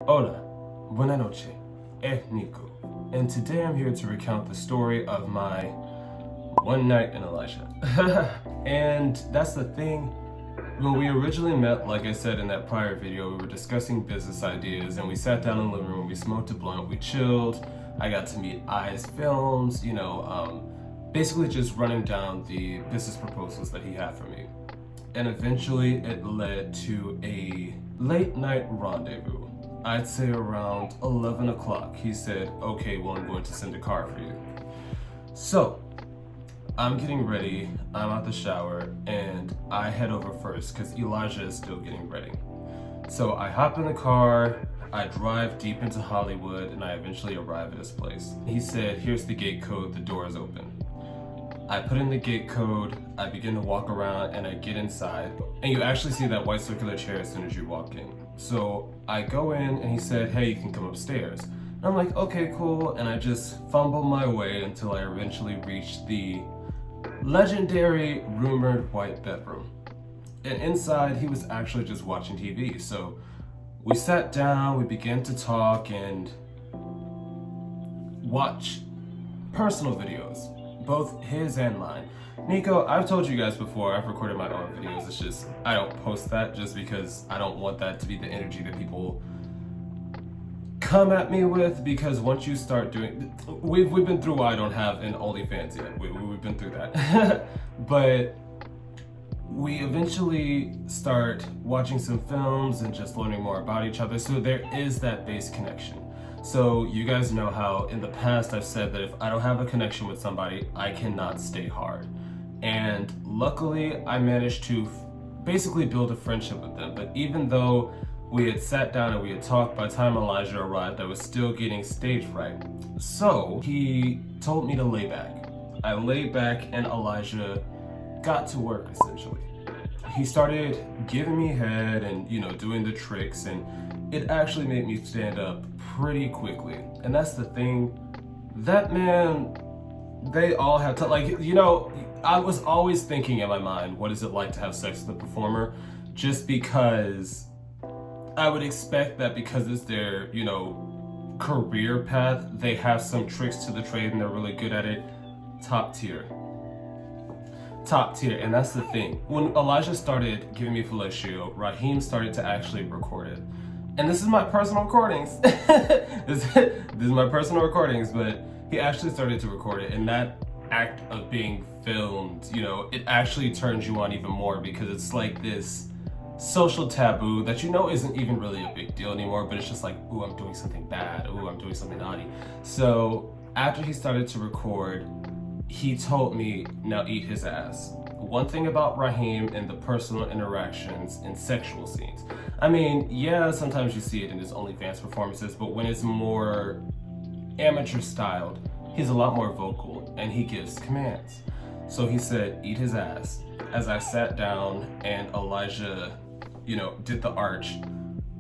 Hola, buena noche, Nico, and today I'm here to recount the story of my one night in Elijah. And that's the thing, when we originally met, like I said in that prior video, we were discussing business ideas and we sat down in the living room, we smoked a blunt, we chilled, I got to meet Eyes Films, basically just running down the business proposals that he had for me. And eventually it led to a late night rendezvous. I'd say around 11 o'clock. He said, okay, well, I'm going to send a car for you. So I'm getting ready, I'm out the shower, and I head over first because Elijah is still getting ready. So I hop in the car, I drive deep into Hollywood, and I eventually arrive at his place. He said, here's the gate code, the door is open. I put in the gate code, I begin to walk around, and I get inside. And you actually see that white circular chair as soon as you walk in. So I go in, and he said, hey, you can come upstairs. And I'm like, okay, cool. And I just fumble my way until I eventually reach the legendary rumored white bedroom. And inside, he was actually just watching TV. So we sat down, we began to talk and watch personal videos, both his and mine. Nico, I've told you guys before, I've recorded my own videos. It's just, I don't post that just because I don't want that to be the energy that people come at me with, because once you start doing, we've been through why I don't have an OnlyFans yet. We've been through that. But we eventually start watching some films and just learning more about each other. So there is that base connection. So you guys know how in the past I've said that if I don't have a connection with somebody, I cannot stay hard. And luckily I managed to basically build a friendship with them. But even though we had sat down and we had talked, by the time Elijah arrived, I was still getting stage fright. So he told me to lay back. I lay back and Elijah got to work essentially. He started giving me head and, doing the tricks, and it actually made me stand up pretty quickly. And that's the thing, that man, they all have to, I was always thinking in my mind, what is it like to have sex with a performer? Just because I would expect that because it's their, career path, they have some tricks to the trade and they're really good at it. Top tier. And that's the thing. When Elijah started giving me fellatio, Raheem started to actually record it. And this is my personal recordings. This is my personal recordings, but he actually started to record it. And that act of being filmed, it actually turns you on even more, because it's like this social taboo that isn't even really a big deal anymore, but it's just like, ooh, I'm doing something bad, ooh, I'm doing something naughty. So after he started to record, he told me, now eat his ass. One thing about Raheem and the personal interactions and sexual scenes, I mean, yeah, sometimes you see it in his OnlyFans performances, but when it's more amateur styled, he's a lot more vocal and he gives commands. So he said, eat his ass. As I sat down and Elijah, did the arch,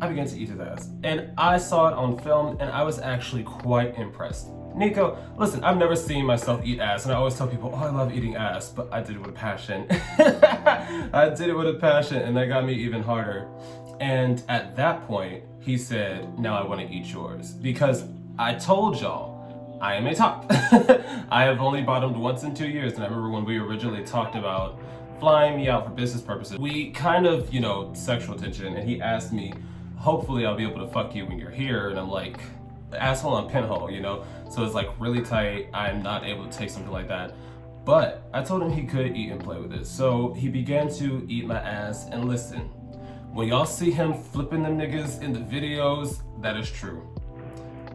I began to eat his ass. And I saw it on film and I was actually quite impressed. Nico, listen, I've never seen myself eat ass, and I always tell people, oh, I love eating ass, but I did it with a passion. I did it with a passion, and that got me even harder. And at that point, he said, now I want to eat yours. Because I told y'all, I am a top. I have only bottomed once in 2 years, and I remember when we originally talked about flying me out for business purposes, we kind of, sexual tension, and he asked me, hopefully I'll be able to fuck you when you're here, and I'm like, asshole on pinhole, so it's like really tight. I'm not able to take something like that, but I told him he could eat and play with it. So he began to eat my ass, and listen, when y'all see him flipping them niggas in the videos, that is true.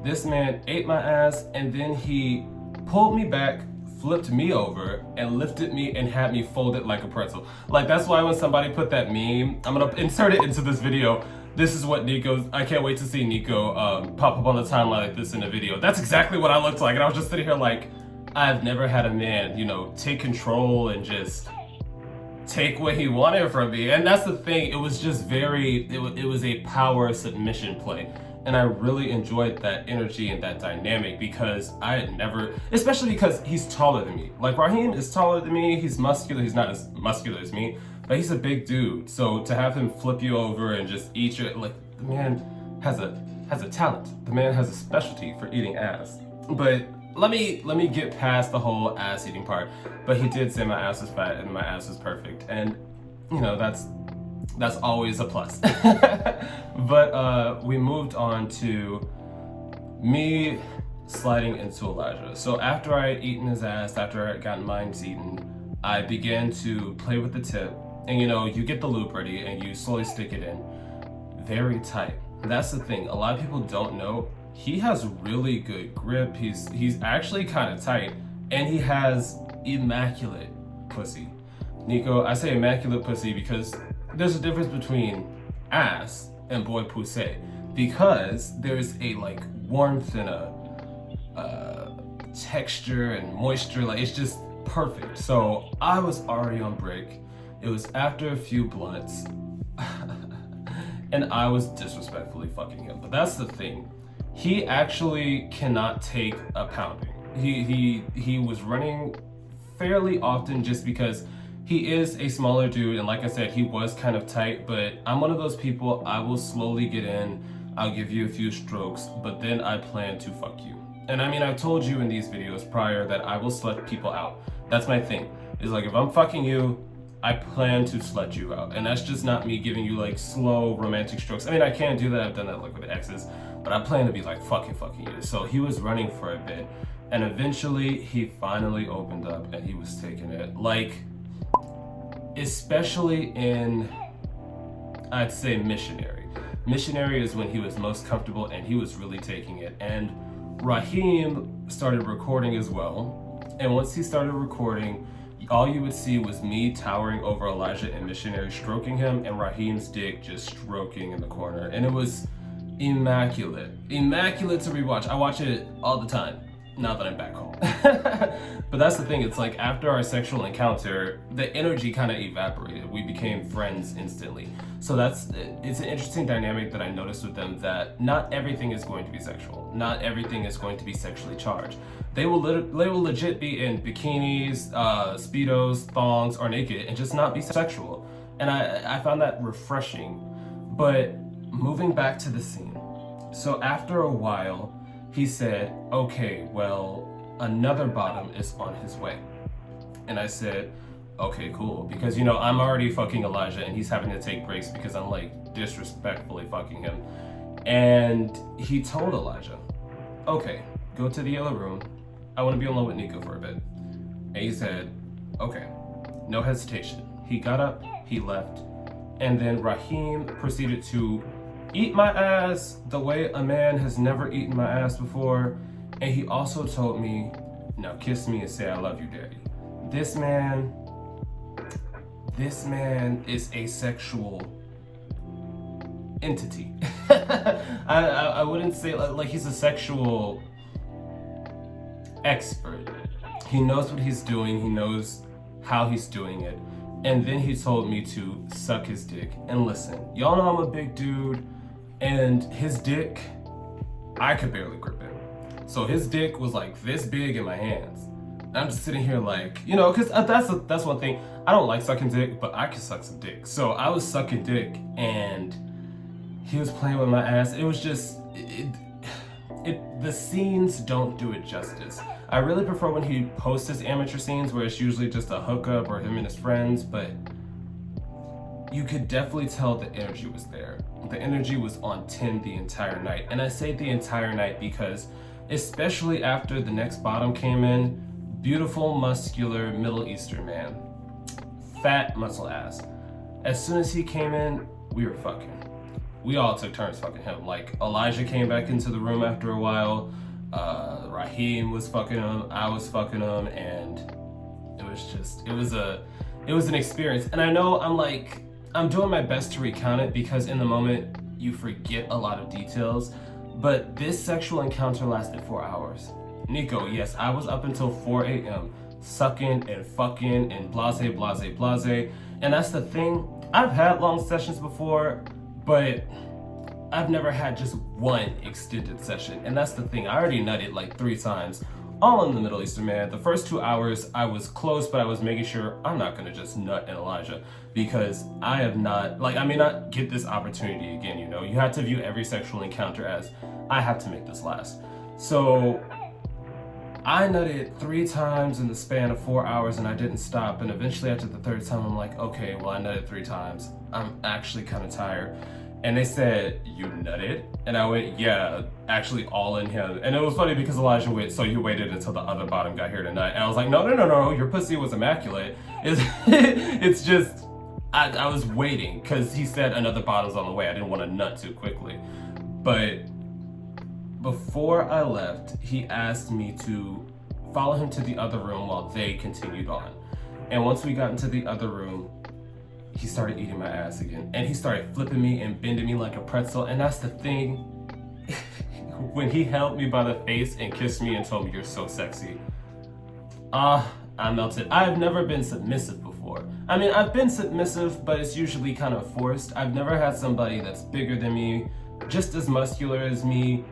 This man ate my ass, and then he pulled me back, flipped me over, and lifted me and had me folded like a pretzel. Like, that's why when somebody put that meme, I'm gonna insert it into this video. This is what I can't wait to see Nico pop up on the timeline like this in a video. That's exactly what I looked like. And I was just sitting here like, I've never had a man, take control and just take what he wanted from me. And that's the thing, it was just it was a power submission play. And I really enjoyed that energy and that dynamic, because I had never, especially because he's taller than me. Like, Raheem is taller than me, he's muscular, he's not as muscular as me, but he's a big dude. So to have him flip you over and just eat your, like, the man has a has a talent. The man has a specialty for eating ass. But let me get past the whole ass eating part. But he did say my ass is fat and my ass is perfect, and you know that's always a plus. But we moved on to me sliding into Elijah. So after I had eaten his ass, after I had gotten mine eaten, I began to play with the tip, and you know, you get the loop ready and you slowly stick it in. Very tight. That's the thing. A lot of people don't know. He has really good grip. He's actually kind of tight, and he has immaculate pussy. Nico, I say immaculate pussy because there's a difference between ass and boy pussy, because there's a like warmth and a texture and moisture, like it's just perfect. So I was already on break. It was after a few blunts and I was disrespectfully fucking him. But that's the thing. He actually cannot take a pounding. He was running fairly often just because he is a smaller dude, and like I said, he was kind of tight, but I'm one of those people, I will slowly get in, I'll give you a few strokes, but then I plan to fuck you. And I mean, I've told you in these videos prior that I will slut people out. That's my thing. It's like, if I'm fucking you, I plan to slut you out. And that's just not me giving you like slow romantic strokes. I mean, I can do that, I've done that like with exes, but I plan to be like fucking you. So he was running for a bit, and eventually he finally opened up and he was taking it. Like, especially in, I'd say missionary. Missionary is when he was most comfortable and he was really taking it. And Raheem started recording as well. And once he started recording, all you would see was me towering over Elijah and missionary stroking him, and Raheem's dick just stroking in the corner. And it was immaculate. Immaculate to rewatch. I watch it all the time now that I'm back home. But that's the thing, it's like after our sexual encounter, the energy kind of evaporated. We became friends instantly. So it's an interesting dynamic that I noticed with them, that not everything is going to be sexual. Not everything is going to be sexually charged. They will legit be in bikinis, speedos, thongs, or naked and just not be sexual. And I found that refreshing. But moving back to the scene. So after a while, he said, okay, well, another bottom is on his way. And I said, okay, cool. Because, you know, I'm already fucking Elijah and he's having to take breaks because I'm like disrespectfully fucking him. And he told Elijah, okay, go to the other room. I want to be alone with Nico for a bit. And he said, okay, no hesitation. He got up, he left. And then Raheem proceeded to eat my ass the way a man has never eaten my ass before. And he also told me, now kiss me and say I love you, daddy. This man is a sexual entity. I wouldn't say like he's a sexual expert. He knows what he's doing, he knows how he's doing it. And then he told me to suck his dick. And listen, y'all know I'm a big dude, and his dick, I could barely grip it. So his dick was like this big in my hands. And I'm just sitting here like, you know, because that's one thing. I don't like sucking dick, but I can suck some dick. So I was sucking dick, and he was playing with my ass. It was just, the scenes don't do it justice. I really prefer when he posts his amateur scenes where it's usually just a hookup or him and his friends, but you could definitely tell the energy was there. The energy was on 10 the entire night. And I say the entire night because, especially after the next bottom came in, beautiful, muscular, Middle Eastern man, fat muscle ass. As soon as he came in, we were fucking. We all took turns fucking him. Like, Elijah came back into the room after a while. Raheem was fucking him, I was fucking him, and it was an experience. And I know I'm doing my best to recount it because in the moment you forget a lot of details, but this sexual encounter lasted 4 hours. Nico, yes, I was up until 4 a.m. sucking and fucking and blase. And that's the thing, I've had long sessions before, but I've never had just one extended session. And that's the thing, I already nutted like 3 times all in the Middle Eastern, man. The first 2 hours, I was close, but I was making sure I'm not gonna just nut in Elijah because I have not, like, I may not get this opportunity again, you know? You have to view every sexual encounter as, I have to make this last. So, I nutted 3 times in the span of 4 hours and I didn't stop. And eventually after the 3rd time, I'm like, okay, well, I nutted 3 times. I'm actually kind of tired. And they said, you nutted? And I went, yeah, actually all in him. And it was funny because Elijah went, so you waited until the other bottom got here to nut. And I was like, no, your pussy was immaculate. It's just, I was waiting because he said another bottom's on the way. I didn't want to nut too quickly. But before I left, he asked me to follow him to the other room while they continued on. And once we got into the other room, he started eating my ass again. And he started flipping me and bending me like a pretzel. And that's the thing, when he held me by the face and kissed me and told me, you're so sexy. I melted. I've never been submissive before. I mean, I've been submissive, but it's usually kind of forced. I've never had somebody that's bigger than me, just as muscular as me,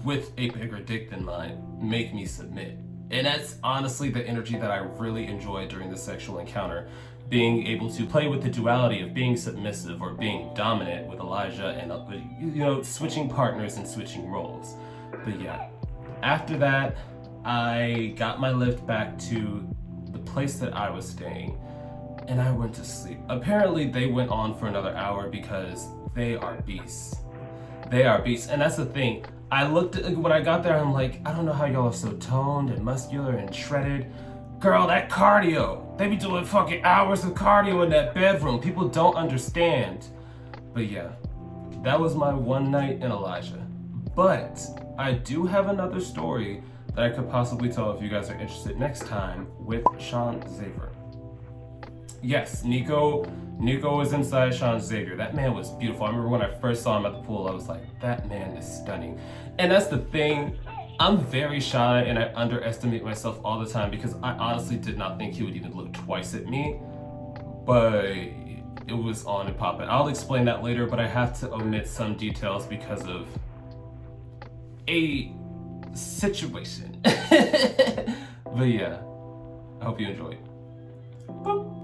with a bigger dick than mine, make me submit. And that's honestly the energy that I really enjoyed during the sexual encounter. Being able to play with the duality of being submissive or being dominant with Elijah and, switching partners and switching roles. But yeah, after that, I got my lift back to the place that I was staying and I went to sleep. Apparently they went on for another hour because they are beasts. They are beasts. And that's the thing. I looked at, when I got there, I'm like, I don't know how y'all are so toned and muscular and shredded. Girl, that cardio. They be doing fucking hours of cardio in that bedroom. People don't understand. But yeah, that was my one night in Elijah. But I do have another story that I could possibly tell if you guys are interested next time with Sean Xavier. Yes, Nico was inside Sean Xavier. That man was beautiful. I remember when I first saw him at the pool, I was like, that man is stunning. And that's the thing. I'm very shy and I underestimate myself all the time because I honestly did not think he would even look twice at me. But it was on and popping. I'll explain that later, but I have to omit some details because of a situation. But yeah, I hope you enjoyed. Boop.